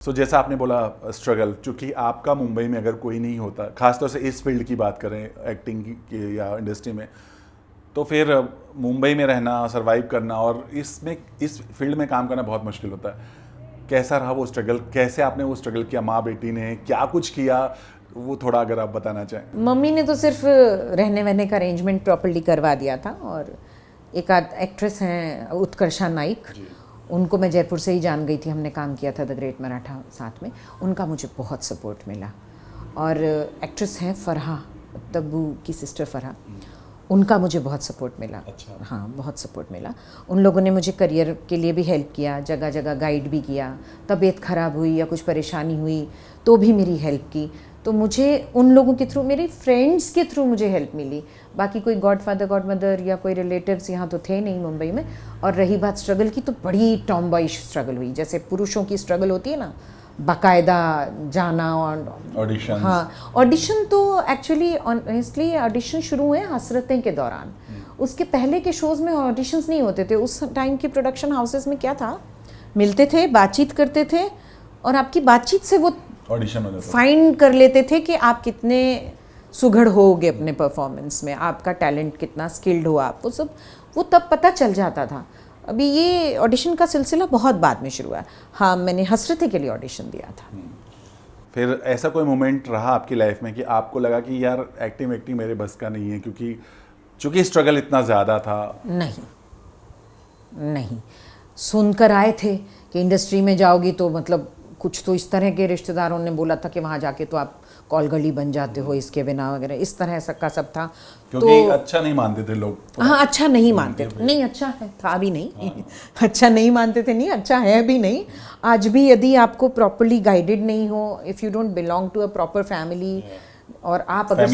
जैसा आपने बोला स्ट्रगल, चूंकि आपका मुंबई में अगर कोई नहीं होता, खासतौर से इस फील्ड की बात करें एक्टिंग की या इंडस्ट्री में, तो फिर मुंबई में रहना, सरवाइव करना और इस फील्ड में काम करना बहुत मुश्किल होता है। कैसा रहा वो स्ट्रगल? कैसे आपने वो स्ट्रगल किया? माँ बेटी ने क्या कुछ किया, वो थोड़ा अगर आप बताना चाहें। मम्मी ने तो सिर्फ रहने वहने का अरेंजमेंट प्रॉपर्ली करवा दिया था, और एक आध एक्ट्रेस हैं उत्कर्षा नाइक, उनको मैं जयपुर से ही जान गई थी, हमने काम किया था द ग्रेट मराठा साथ में, उनका मुझे बहुत सपोर्ट मिला। और एक्ट्रेस हैं फरहा, तब्बू की सिस्टर फरहा, उनका मुझे बहुत सपोर्ट मिला। अच्छा। हाँ, बहुत सपोर्ट मिला। उन लोगों ने मुझे करियर के लिए भी हेल्प किया, जगह जगह गाइड भी किया, तबीयत ख़राब हुई या कुछ परेशानी हुई तो भी मेरी हेल्प की। तो मुझे उन लोगों के थ्रू, मेरे फ्रेंड्स के थ्रू मुझे हेल्प मिली। बाकी कोई गॉडफादर गॉड मदर या कोई रिलेटिव्स यहाँ तो थे नहीं मुंबई में। और रही बात स्ट्रगल की, तो बड़ी टॉम्बॉइश स्ट्रगल हुई, जैसे पुरुषों की स्ट्रगल होती है ना, बाकायदा जाना और ऑडिशन। हाँ, ऑडिशन तो एक्चुअली ऑनेस्टली ऑडिशन शुरू हुए हसरतें के दौरान। उसके पहले के शोज़ में ऑडिशंस नहीं होते थे। उस टाइम के प्रोडक्शन हाउसेस में क्या था, मिलते थे, बातचीत करते थे, और आपकी बातचीत से वो ऑडिशन हो जाता फाइंड कर लेते थे कि आप कितने सुघड़ होगे अपने परफॉर्मेंस में, आपका टैलेंट कितना स्किल्ड हो आप, वो सब वो तब पता चल जाता था। अभी ये ऑडिशन का सिलसिला बहुत बाद में शुरू हुआ। हाँ, मैंने हसरतें के लिए ऑडिशन दिया था। फिर ऐसा कोई मोमेंट रहा आपकी लाइफ में कि आपको लगा कि यार एक्टिंग मेरे बस का नहीं है, क्योंकि चूंकि स्ट्रगल इतना ज़्यादा था? नहीं, सुनकर आए थे कि इंडस्ट्री में जाओगी तो मतलब कुछ तो इस तरह के रिश्तेदारों ने बोला था कि वहाँ जाके तो आप कॉलगली बन जाते हो इसके बिना वगैरह, इस तरह का सब था। क्योंकि तो अच्छा नहीं मानते थे लोग। हाँ, अच्छा नहीं मानते थे, नहीं अच्छा है था भी नहीं। हाँ। अच्छा नहीं मानते थे, नहीं अच्छा है भी नहीं। आज भी यदि आपको प्रॉपरली गाइडेड नहीं हो, if you don't belong to a proper family, और आप अगर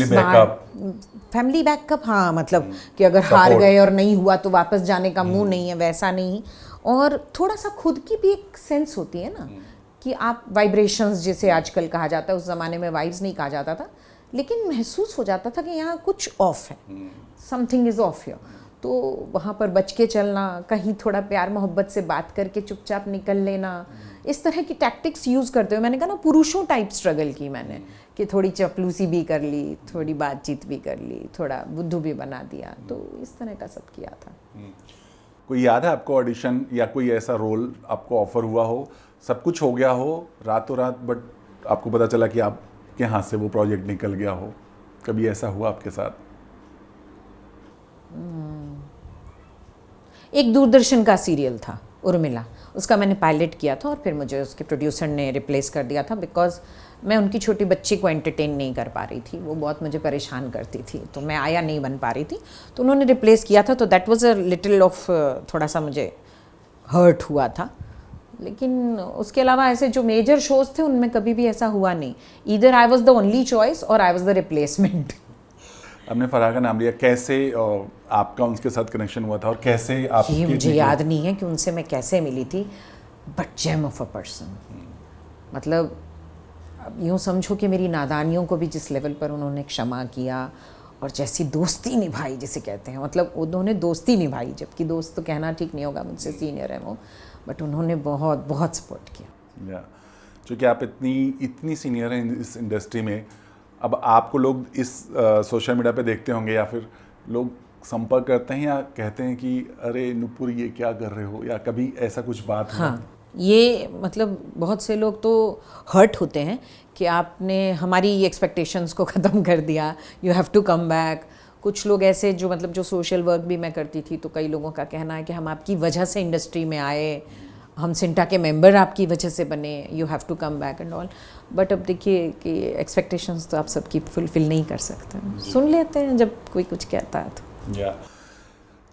फैमिली बैकअप, हाँ, मतलब कि अगर हार गए और नहीं हुआ तो वापस जाने का मुंह नहीं है, वैसा नहीं। और थोड़ा सा खुद की भी एक सेंस होती है ना, कि आप वाइब्रेशंस जिसे आजकल कहा जाता है, उस ज़माने में वाइब्स नहीं कहा जाता था, लेकिन महसूस हो जाता था कि यहाँ कुछ ऑफ है, समथिंग इज़ ऑफ हियर। तो वहाँ पर बच के चलना, कहीं थोड़ा प्यार मोहब्बत से बात करके चुपचाप निकल लेना, इस तरह की टैक्टिक्स यूज़ करते हुए, मैंने कहा ना, पुरुषों टाइप स्ट्रगल की मैंने, कि थोड़ी चपलूसी भी कर ली, थोड़ी बातचीत भी कर ली, थोड़ा बुद्धू भी बना दिया, तो इस तरह का सब किया था। कोई याद है आपको ऑडिशन या कोई ऐसा रोल आपको ऑफर हुआ हो, सब कुछ हो गया हो रातों रात, बट आपको पता चला कि आपके हाथ से वो प्रोजेक्ट निकल गया हो? कभी ऐसा हुआ आपके साथ? एक दूरदर्शन का सीरियल था उर्मिला, उसका मैंने पायलट किया था, और फिर मुझे उसके प्रोड्यूसर ने रिप्लेस कर दिया था, बिकॉज मैं उनकी छोटी बच्ची को एंटरटेन नहीं कर पा रही थी, वो बहुत मुझे परेशान करती थी, तो मैं आया नहीं बन पा रही थी, तो उन्होंने रिप्लेस किया था। तो that was a little of, थोड़ा सा मुझे हर्ट हुआ था। लेकिन उसके अलावा ऐसे जो मेजर शोज थे उनमें कभी भी ऐसा हुआ नहीं, either I was the only choice और आई वॉज द रिप्लेसमेंट। आपने फराह का नाम लिया, कैसे आपका उनके साथ कनेक्शन हुआ था और कैसे आप? ये मुझे याद नहीं है कि उनसे मैं कैसे मिली थी, but gem of a person. मतलब अब यूँ समझो कि मेरी नादानियों को भी जिस लेवल पर उन्होंने क्षमा किया, और जैसी दोस्ती निभाई जिसे कहते हैं, मतलब उन्होंने दोस्ती निभाई, जबकि दोस्त तो कहना ठीक नहीं होगा, मुझसे सीनियर है वो, बट उन्होंने बहुत बहुत सपोर्ट किया। क्योंकि आप इतनी सीनियर हैं इस इंडस्ट्री में, अब आपको लोग इस सोशल मीडिया पे देखते होंगे, या फिर लोग संपर्क करते हैं या कहते हैं कि अरे नुपुर ये क्या कर रहे हो, या कभी ऐसा कुछ बात हुआ? हाँ, ये मतलब बहुत से लोग तो हर्ट होते हैं कि आपने हमारी एक्सपेक्टेशंस को ख़त्म कर दिया, you have to come back. कुछ लोग ऐसे जो मतलब जो सोशल वर्क भी मैं करती थी, तो कई लोगों का कहना है कि हम आपकी वजह से इंडस्ट्री में आए, हम सिंटा के मेंबर आपकी वजह से बने, you have to come back and all. But अब देखिए कि एक्सपेक्टेशंस तो आप सबकी फुलफिल नहीं कर सकते, सुन लेते हैं जब कोई कुछ कहता है तो।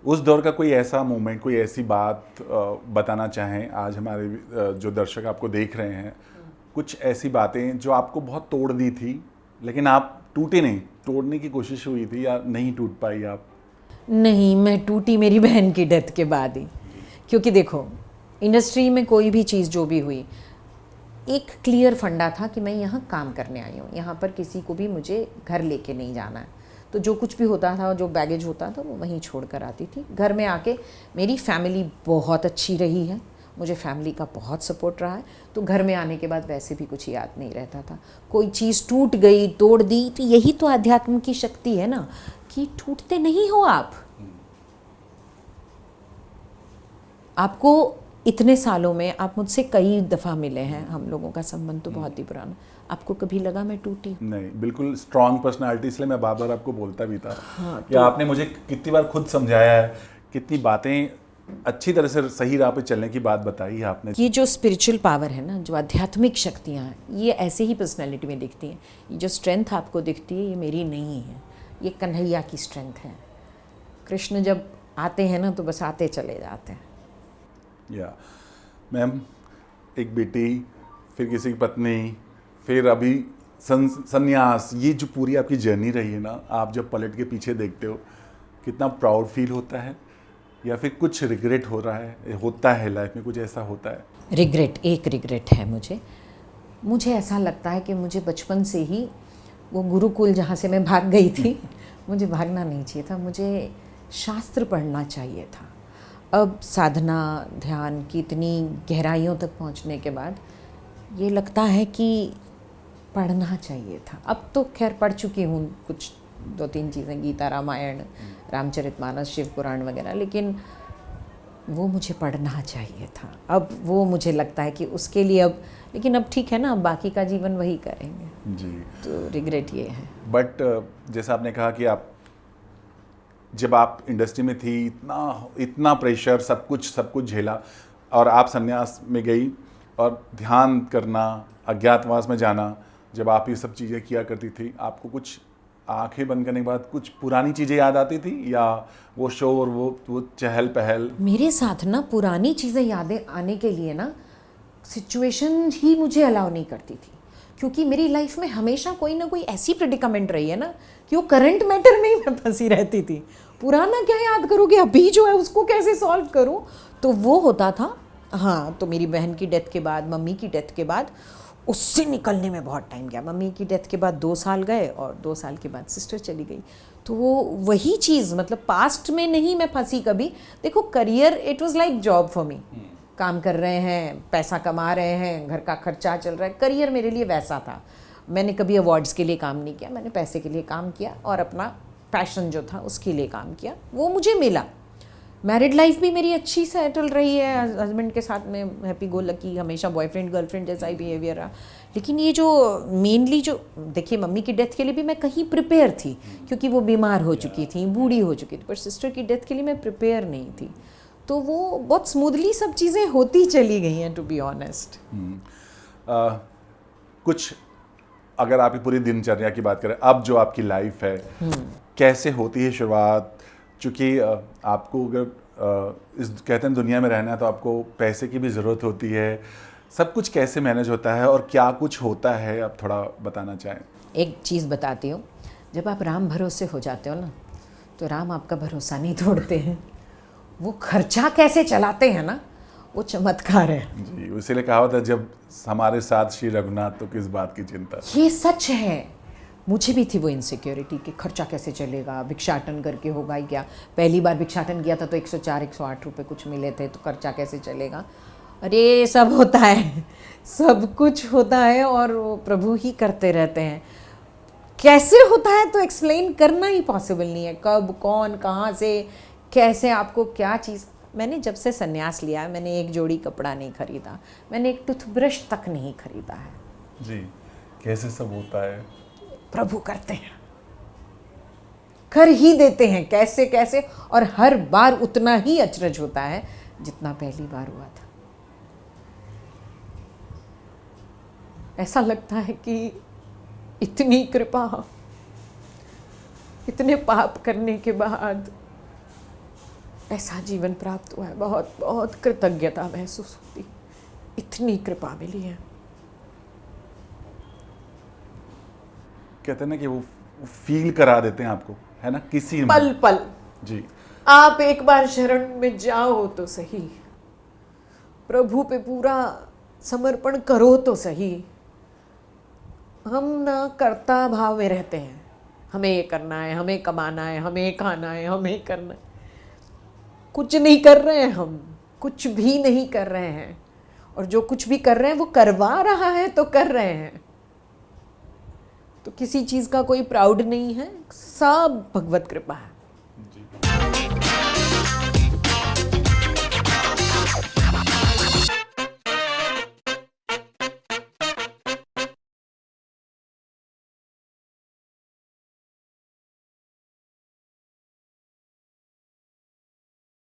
उस दौर का कोई ऐसा मोमेंट, कोई ऐसी बात बताना चाहें आज हमारे जो दर्शक आपको देख रहे हैं, कुछ ऐसी बातें जो आपको बहुत तोड़ दी थी, लेकिन आप टूटे नहीं, तोड़ने की कोशिश हुई थी या नहीं टूट पाई आप? नहीं, मैं टूटी मेरी बहन की डेथ के बाद ही। क्योंकि देखो, इंडस्ट्री में कोई भी चीज़ जो भी हुई, एक क्लियर फंडा था कि मैं यहाँ काम करने आई हूँ, यहाँ पर किसी को भी मुझे घर लेके नहीं जाना है। तो जो कुछ भी होता था, जो बैगेज होता था, वो वहीं छोड़ कर आती थी। घर में आके मेरी फैमिली बहुत अच्छी रही है, मुझे फैमिली का बहुत सपोर्ट रहा है। तो घर में आने के बाद वैसे भी कुछ याद नहीं रहता था। कोई चीज़ टूट गई, तोड़ दी, तो यही तो अध्यात्म की शक्ति है ना, कि टूटते नहीं हो आप। आपको इतने सालों में, आप मुझसे कई दफ़ा मिले हैं, हम लोगों का संबंध तो बहुत ही पुराना, आपको कभी लगा मैं टूटी? नहीं, बिल्कुल स्ट्रांग पर्सनालिटी, इसलिए मैं बार बार आपको बोलता भी था। हाँ, कि आपने मुझे कितनी बार खुद समझाया है, कितनी बातें अच्छी तरह से सही राह पे चलने की बात बताई है आपने। ये जो स्पिरिचुअल पावर है ना, जो आध्यात्मिक शक्तियाँ हैं, ये ऐसे ही पर्सनैलिटी में दिखती हैं। ये जो स्ट्रेंथ आपको दिखती है, ये मेरी नहीं है, ये कन्हैया की स्ट्रेंथ है। कृष्ण जब आते हैं ना, तो बस आते चले जाते हैं। या मैम, एक बेटी, फिर किसी की पत्नी, फिर अभी संन्यास, ये जो पूरी आपकी जर्नी रही है ना, आप जब पलट के पीछे देखते हो, कितना प्राउड फील होता है, या फिर कुछ रिग्रेट होता है लाइफ में, कुछ ऐसा होता है? एक रिग्रेट है मुझे ऐसा लगता है कि मुझे बचपन से ही वो गुरुकुल जहाँ से मैं भाग गई थी, मुझे भागना नहीं चाहिए था, मुझे शास्त्र पढ़ना चाहिए था। अब साधना, ध्यान की इतनी गहराइयों तक पहुँचने के बाद ये लगता है कि पढ़ना चाहिए था। अब तो खैर पढ़ चुकी हूँ कुछ 2-3 चीज़ें, गीता, रामायण, रामचरितमानस, शिव पुराण वगैरह, लेकिन वो मुझे पढ़ना चाहिए था। अब वो मुझे लगता है कि उसके लिए अब, लेकिन अब ठीक है ना, अब बाकी का जीवन वही करेंगे जी। तो रिग्रेट ये है। बट जैसा आपने कहा कि आप जब आप इंडस्ट्री में थी, इतना प्रेशर, सब कुछ झेला, और आप संन्यास में गई और ध्यान करना, अज्ञातवास में जाना, जब आप ये सब चीज़ें किया करती थी, आपको कुछ आंखें बंद करने के बाद कुछ पुरानी चीज़ें याद आती थी, या वो शोर, वो चहल पहल? मेरे साथ ना पुरानी चीज़ें यादें आने के लिए ना सिचुएशन ही मुझे अलाउ नहीं करती थी, क्योंकि मेरी लाइफ में हमेशा कोई ना कोई ऐसी प्रेडिकामेंट रही है ना कि वो करंट मैटर में ही मैं फंसी रहती थी। पुराना क्या याद करोगे, अभी जो है उसको कैसे सॉल्व करूं? तो वो होता था। हाँ, तो मेरी बहन की डेथ के बाद, मम्मी की डेथ के बाद, उससे निकलने में बहुत टाइम गया। मम्मी की डेथ के बाद 2 साल गए, और 2 साल के बाद सिस्टर चली गई। तो वो वही चीज़, मतलब पास्ट में नहीं मैं फंसी कभी। देखो, career it was like job for me. काम कर रहे हैं, पैसा कमा रहे हैं, घर का खर्चा चल रहा है, करियर मेरे लिए वैसा था। मैंने कभी अवार्ड्स के लिए काम नहीं किया, मैंने पैसे के लिए काम किया, और अपना पैशन जो था उसके लिए काम किया, वो मुझे मिला। मैरिड लाइफ भी मेरी अच्छी सेटल रही है, हस्बैंड के साथ में हैप्पी गो लकी, हमेशा बॉयफ्रेंड गर्लफ्रेंड जैसा ही बिहेवियर रहा। लेकिन ये जो मेनली जो, देखिए, मम्मी की डेथ के लिए भी मैं कहीं प्रिपेयर थी, क्योंकि वो बीमार हो चुकी थी, बूढ़ी हो चुकी थी, पर सिस्टर की डेथ के लिए मैं प्रिपेयर नहीं थी। तो वो बहुत स्मूथली सब चीज़ें होती चली गई हैं, टू बी ऑनेस्ट। कुछ अगर आपकी पूरी दिनचर्या की बात करें, अब जो आपकी लाइफ है, कैसे होती है शुरुआत? चूँकि आपको अगर इस कहते हैं दुनिया में रहना है, तो आपको पैसे की भी ज़रूरत होती है। सब कुछ कैसे मैनेज होता है, और क्या कुछ होता है, आप थोड़ा बताना चाहें? एक चीज़ बताती हूँ, जब आप राम भरोसे हो जाते हो ना, तो राम आपका भरोसा नहीं तोड़ते हैं। वो खर्चा कैसे चलाते हैं ना, वो चमत्कार है जी। इसीलिए कहा होता है, जब हमारे साथ श्री रघुनाथ, तो किस बात की चिंता। ये सच है। मुझे भी थी वो इनसिक्योरिटी कि खर्चा कैसे चलेगा, भिक्षाटन करके होगा ही क्या। पहली बार भिक्षाटन किया था तो 104-108 रुपये कुछ मिले थे, तो खर्चा कैसे चलेगा। अरे सब होता है, सब कुछ होता है, और वो प्रभु ही करते रहते हैं। कैसे होता है तो एक्सप्लेन करना ही पॉसिबल नहीं है। कब, कौन, कहाँ से, कैसे आपको क्या चीज़। मैंने जब से संन्यास लिया, मैंने एक जोड़ी कपड़ा नहीं खरीदा, मैंने एक टूथब्रश तक नहीं खरीदा है। जी। कैसे सब होता है? प्रभु करते हैं, कर ही देते हैं, कैसे कैसे, और हर बार उतना ही अचरज होता है जितना पहली बार हुआ था। ऐसा लगता है कि इतनी कृपा, इतने पाप करने के बाद ऐसा जीवन प्राप्त हुआ है। बहुत बहुत कृतज्ञता महसूस होती, इतनी कृपा मिली है। कहते हैं ना कि वो फील करा देते हैं आपको, है ना, किसी पल पल। जी। आप एक बार शरण में जाओ तो सही, प्रभु पे पूरा समर्पण करो तो सही। हम ना कर्ता भाव में रहते हैं, हमें ये करना है, हमें कमाना है, हमें खाना है, हमें करना है। कुछ नहीं कर रहे हैं हम, कुछ भी नहीं कर रहे हैं, और जो कुछ भी कर रहे हैं वो करवा रहा है तो कर रहे हैं, तो किसी चीज़ का कोई प्राउड नहीं है, सब भगवत कृपा है।